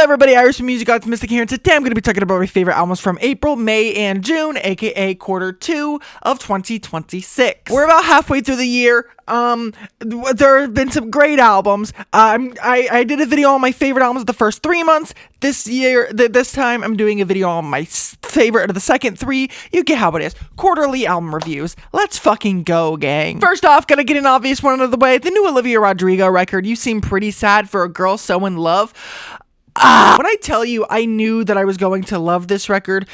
Hello everybody, Irish Music Optimistic here, and today I'm going to be talking about my favorite albums from April, May, and June, aka quarter 2 of 2026. We're about halfway through the year. There have been some great albums. I did a video on my favorite albums of the first 3 months. This time I'm doing a video on my favorite of the second 3. You get how it is. Quarterly album reviews. Let's fucking go, gang. First off, gotta get an obvious one out of the way. The new Olivia Rodrigo record, You Seem Pretty Sad for a Girl So in Love. When I tell you I knew that I was going to love this record,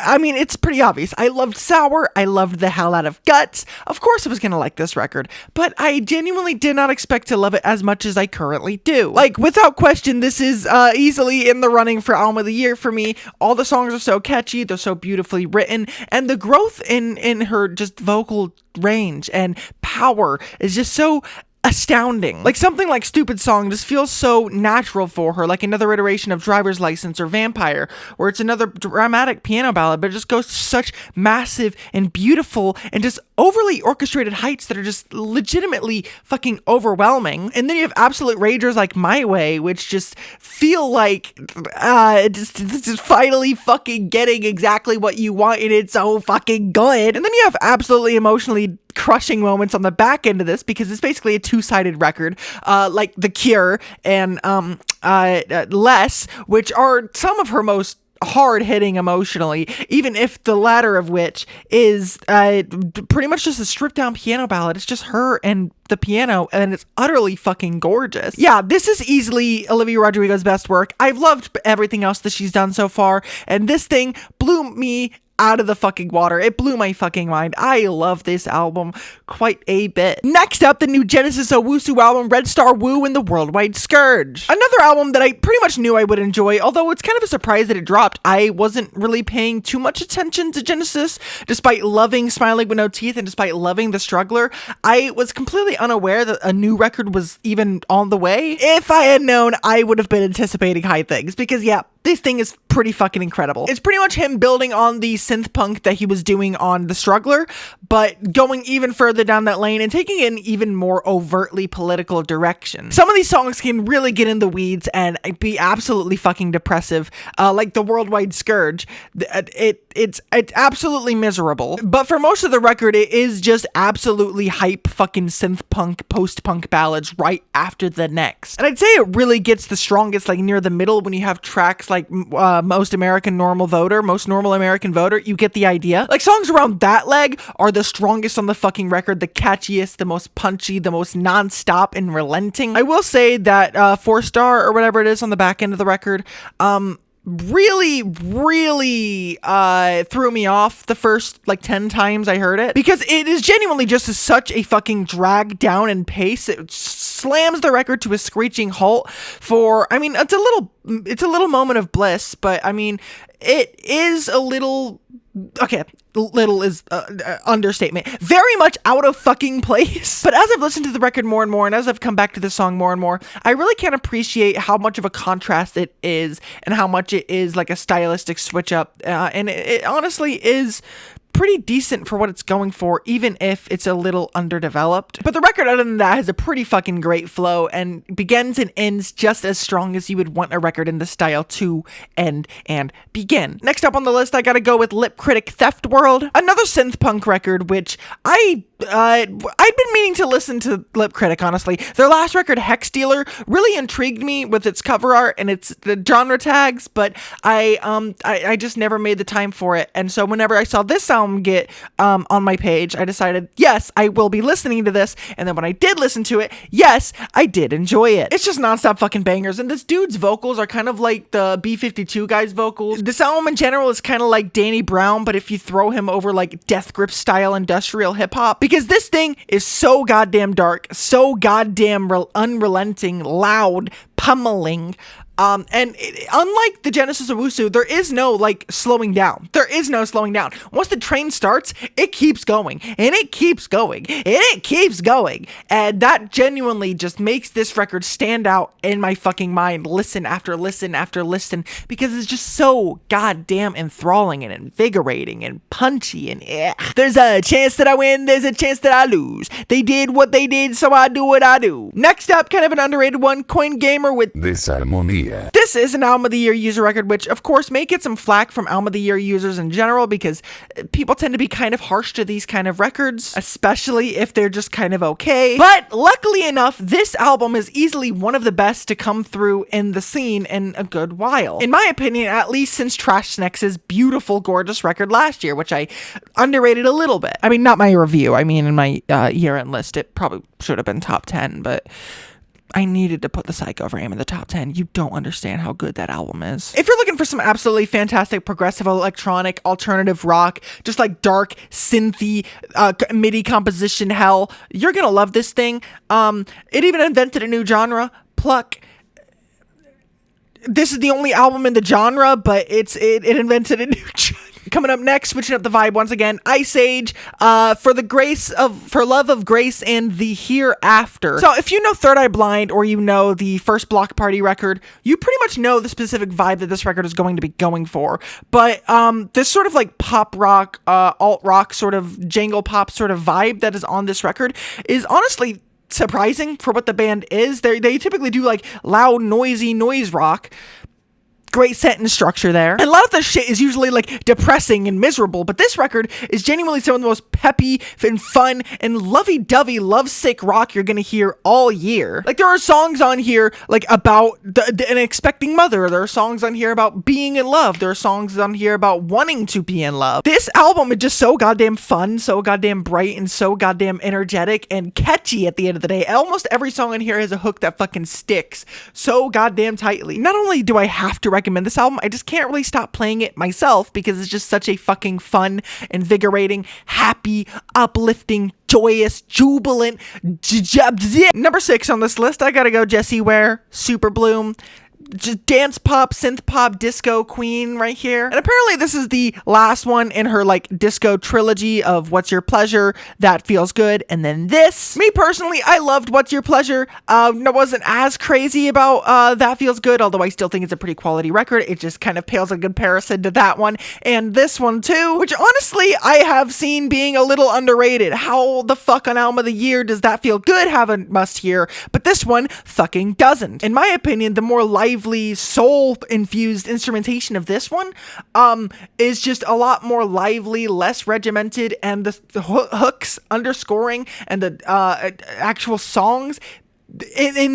I mean, it's pretty obvious. I loved Sour. I loved the hell out of Guts. Of course I was gonna like this record, but I genuinely did not expect to love it as much as I currently do. Like, without question, this is easily in the running for album of the year for me. All the songs are so catchy, they're so beautifully written, and the growth in her just vocal range and power is just so astounding. Like, something like Stupid Song just feels so natural for her, like another iteration of Driver's License or Vampire, where it's another dramatic piano ballad, but it just goes to such massive and beautiful and just overly orchestrated heights that are just legitimately fucking overwhelming. And then you have absolute ragers like My Way, which just feel like just finally fucking getting exactly what you want, and it's so fucking good. And then you have absolutely emotionally crushing moments on the back end of this, because it's basically a two-sided record, like The Cure and Less, which are some of her most hard-hitting emotionally, even if the latter of which is pretty much just a stripped-down piano ballad. It's just her and the piano, and it's utterly fucking gorgeous. Yeah, this is easily Olivia Rodrigo's best work. I've loved everything else that she's done so far, and this thing blew me out of the fucking water. It blew my fucking mind. I love this album quite a bit. Next up, the new Genesis Owusu album, REDSTAR Woo and the Worldwide Scourge. Another album that I pretty much knew I would enjoy, although it's kind of a surprise that it dropped. I wasn't really paying too much attention to Genesis, despite loving Smiling With No Teeth and despite loving The Struggler. I was completely unaware that a new record was even on the way. If I had known, I would have been anticipating high things, because yeah, this thing is pretty fucking incredible. It's pretty much him building on the synth punk that he was doing on The Struggler, but going even further down that lane and taking an even more overtly political direction. Some of these songs can really get in the weeds and be absolutely fucking depressive, like The Worldwide Scourge. It's absolutely miserable, but for most of the record, it is just absolutely hype fucking synth punk, post-punk ballads right after the next. And I'd say it really gets the strongest like near the middle when you have tracks like Most Normal American Voter. You get the idea. Like, songs around that leg are the strongest on the fucking record, the catchiest, the most punchy, the most non-stop and relenting. I will say that 4-star or whatever it is on the back end of the record, really threw me off the first like 10 times I heard it, because it is genuinely just such a fucking drag down in pace. It slams the record to a screeching halt for, I mean, it's a little moment of bliss, but I mean, it is a little, okay, little is understatement, very much out of fucking place. But as I've listened to the record more and more, and as I've come back to the song more and more, I really can't appreciate how much of a contrast it is, and how much it is like a stylistic switch up, and it honestly is pretty decent for what it's going for, even if it's a little underdeveloped. But the record, other than that, has a pretty fucking great flow and begins and ends just as strong as you would want a record in this style to end and begin. Next up on the list, I gotta go with Critic Theft World, another synth punk record, which I'd been meaning to listen to Critic, honestly. Their last record, Hex Dealer, really intrigued me with its cover art and its the genre tags, but I just never made the time for it. And so whenever I saw this album get on my page, I decided, yes, I will be listening to this. And then when I did listen to it, yes, I did enjoy it. It's just nonstop fucking bangers, and this dude's vocals are kind of like the B-52 guy's vocals. This album in general is kind of like Danny Brown, but if you throw him over like Death Grip style industrial hip-hop, because this thing is so goddamn dark, so goddamn unrelenting, loud, pummeling. Unlike the Genesis Owusu, there is no like slowing down. There is no slowing down. Once the train starts, it keeps going, and it keeps going, and it keeps going. And that genuinely just makes this record stand out in my fucking mind, listen after listen after listen, because it's just so goddamn enthralling and invigorating and punchy, and there's a chance that I win, there's a chance that I lose. They did what they did, so I do what I do. Next up, kind of an underrated one, Coingamer with DESARMONÍA. DESARMONÍA. This is an Album of the Year user record, which of course may get some flack from Album of the Year users in general because people tend to be kind of harsh to these kind of records, especially if they're just kind of okay. But luckily enough, this album is easily one of the best to come through in the scene in a good while. In my opinion, at least since Trash Snex's beautiful, gorgeous record last year, which I underrated a little bit. I mean, not my review. I mean, in my year-end list, it probably should have been top 10, but I needed to put the Psycho Frame in the top 10. You don't understand how good that album is. If you're looking for some absolutely fantastic progressive electronic alternative rock, just like dark synthy MIDI composition hell, you're gonna love this thing. It even invented a new genre, pluck. This is the only album in the genre, but it invented a new genre. Coming up next, switching up the vibe once again, Iceage, for love of grace and the hereafter. So if you know Third Eye Blind or you know the first Block Party record, you pretty much know the specific vibe that this record is going to be going for. But this sort of like pop rock, alt rock sort of jangle pop sort of vibe that is on this record is honestly surprising for what the band is. They typically do like loud, noisy noise rock. Great sentence structure there. And a lot of the shit is usually like depressing and miserable, but this record is genuinely some of the most peppy and fun and lovey-dovey lovesick rock you're gonna hear all year. Like there are songs on here like about an expecting mother. There are songs on here about being in love. There are songs on here about wanting to be in love. This album is just so goddamn fun, so goddamn bright, and so goddamn energetic and catchy at the end of the day. Almost every song on here has a hook that fucking sticks so goddamn tightly. Not only do I have to recommend this album, I just can't really stop playing it myself because it's just such a fucking fun, invigorating, happy, uplifting, joyous, jubilant. Number 6 on this list, I gotta go Jessie, Ware, Superbloom. Just dance pop, synth pop, disco queen right here. And apparently this is the last one in her like disco trilogy of What's Your Pleasure, That Feels Good, and then this. Me personally, I loved What's Your Pleasure. I wasn't as crazy about That Feels Good, although I still think it's a pretty quality record. It just kind of pales in comparison to that one and this one too, which honestly I have seen being a little underrated. How the fuck on Album of the Year does That Feel Good have a must hear, but this one fucking doesn't. In my opinion, the more lively, soul-infused instrumentation of this one is just a lot more lively, less regimented, and the hooks, underscoring, and the actual songs held in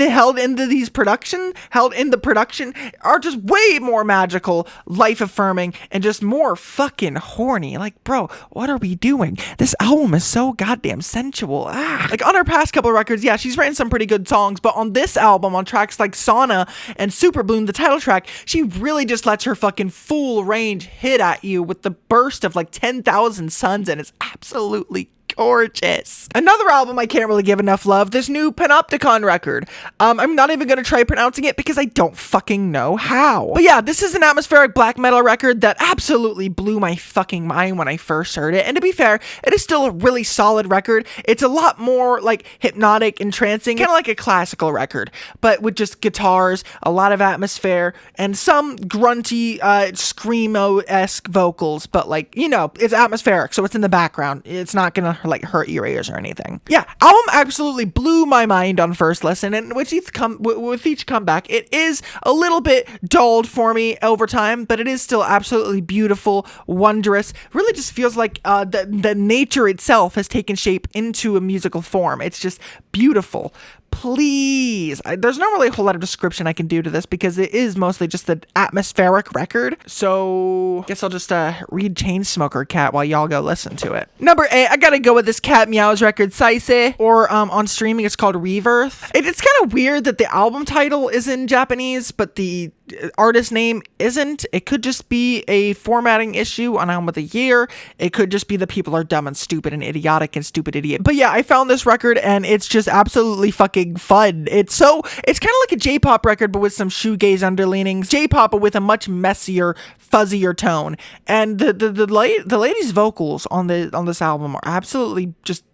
the production are just way more magical, life-affirming, and just more fucking horny. Like, bro, what are we doing? This album is so goddamn sensual. Like, on her past couple of records, yeah, she's written some pretty good songs, but on this album, on tracks like Sauna and Superbloom, the title track, she really just lets her fucking full range hit at you with the burst of like 10,000 suns, and it's absolutely gorgeous. Another album I can't really give enough love, this new Panopticon record. I'm not even gonna try pronouncing it because I don't fucking know how. But yeah, this is an atmospheric black metal record that absolutely blew my fucking mind when I first heard it. And to be fair, it is still a really solid record. It's a lot more like hypnotic, entrancing, kind of like a classical record, but with just guitars, a lot of atmosphere, and some grunty, screamo-esque vocals. But like, you know, it's atmospheric, so it's in the background. It's not gonna like hurt your ears or anything. Yeah, album absolutely blew my mind on first listen, and with each comeback, it is a little bit dulled for me over time, but it is still absolutely beautiful, wondrous. Really just feels like the nature itself has taken shape into a musical form. It's just beautiful. Please. There's not really a whole lot of description I can do to this because it is mostly just an atmospheric record. So I guess I'll just read Chainsmoker Cat while y'all go listen to it. Number 8, I gotta go with this Cat Meows record, Saise, or on streaming it's called Revirth. It's kind of weird that the album title is in Japanese, but the artist name isn't. It could just be a formatting issue on Album of the Year. It could just be that people are dumb and stupid and idiotic and stupid idiot. But yeah, I found this record and it's just absolutely fucking fun. It's kind of like a J-pop record, but with some shoegaze underleanings. J-pop, but with a much messier, fuzzier tone. And the lady's vocals on this album are absolutely just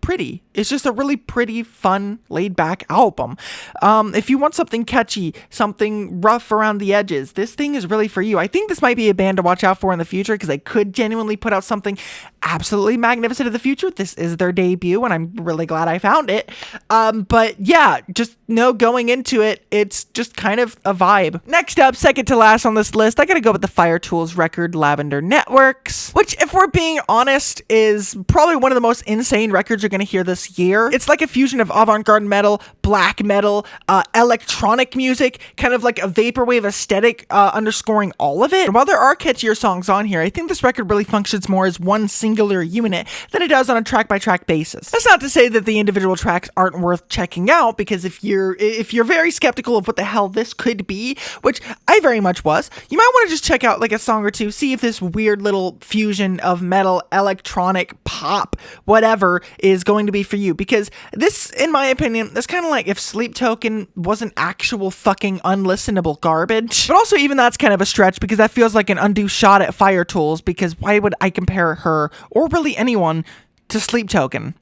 pretty. It's just a really pretty, fun, laid-back album. If you want something catchy, something rough around the edges, this thing is really for you. I think this might be a band to watch out for in the future because they could genuinely put out something absolutely magnificent of the future. This is their debut, and I'm really glad I found it. But yeah, just going into it, it's just kind of a vibe. Next up, second to last on this list, I gotta go with the Fire-Toolz record, Lavender Networks, which, if we're being honest, is probably one of the most insane records you're gonna hear this year. It's like a fusion of avant-garde metal, black metal, electronic music, kind of like a vaporwave aesthetic, underscoring all of it. And while there are catchier songs on here, I think this record really functions more as one singular unit than it does on a track-by-track basis. That's not to say that the individual tracks aren't worth checking out, because if you're very skeptical of what the hell this could be, which I very much was, you might want to just check out like a song or two, see if this weird little fusion of metal, electronic, pop, whatever is going to be for you, because this, in my opinion, is kind of like if Sleep Token wasn't actual fucking unlistenable garbage. But also, even that's kind of a stretch, because that feels like an undue shot at Fire-Toolz, because why would I compare her, or really anyone, to Sleep Token?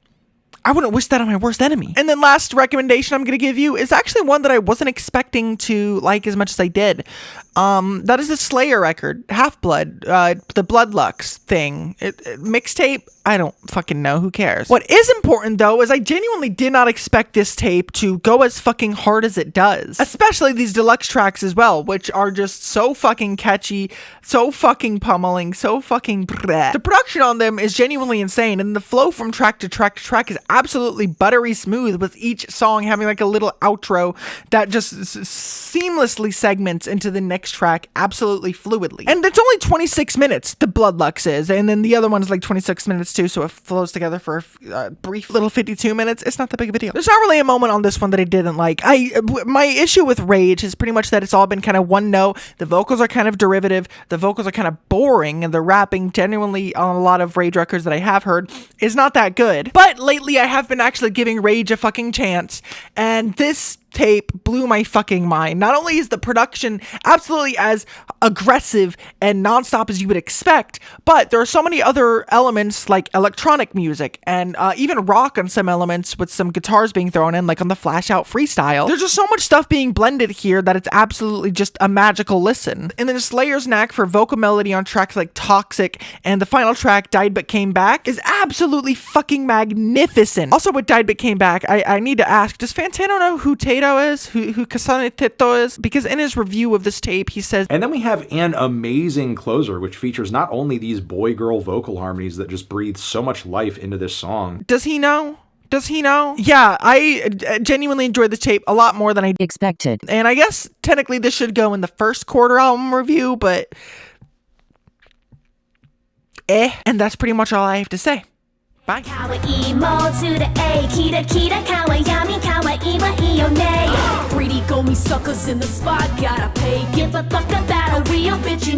I wouldn't wish that on my worst enemy. And then last recommendation I'm going to give you is actually one that I wasn't expecting to like as much as I did. That is the slayr record, Half-Blood, the Bloodluxe thing. Mixtape? I don't fucking know. Who cares? What is important, though, is I genuinely did not expect this tape to go as fucking hard as it does. Especially these deluxe tracks as well, which are just so fucking catchy, so fucking pummeling, so fucking bleh. The production on them is genuinely insane, and the flow from track to track to track is absolutely buttery smooth, with each song having like a little outro that just seamlessly segments into the next track absolutely fluidly. And it's only 26 minutes, the Bloodluxe is, and then the other one is like 26 minutes too, so it flows together for a brief little 52 minutes. It's not that big of a deal. There's not really a moment on this one that I didn't like. My issue with Rage is pretty much that it's all been kind of one note. The vocals are kind of derivative. The vocals are kind of boring, and the rapping, genuinely on a lot of Rage records that I have heard, is not that good. But lately I have been actually giving Rage a fucking chance, and this tape blew my fucking mind. Not only is the production absolutely as aggressive and nonstop as you would expect, but there are so many other elements like electronic music and even rock on some elements, with some guitars being thrown in, like on the Flash Out freestyle. There's just so much stuff being blended here that it's absolutely just a magical listen. And then Slayr's knack for vocal melody on tracks like Toxic and the final track, Died But Came Back, is absolutely fucking magnificent. Also, with Died But Came Back, I need to ask, does Fantano know who Tato is, who Kasane Teto is? Because in his review of this tape, he says, and then we have an amazing closer, which features not only these boy-girl vocal harmonies that just breathe so much life into this song. Does he know? Does he know? Yeah, I genuinely enjoyed the tape a lot more than I expected. And I guess technically this should go in the first quarter album review, but and that's pretty much all I have to say. Bye. Greedy go me suckers in the spot, gotta pay. Give a fuck about a real bitch.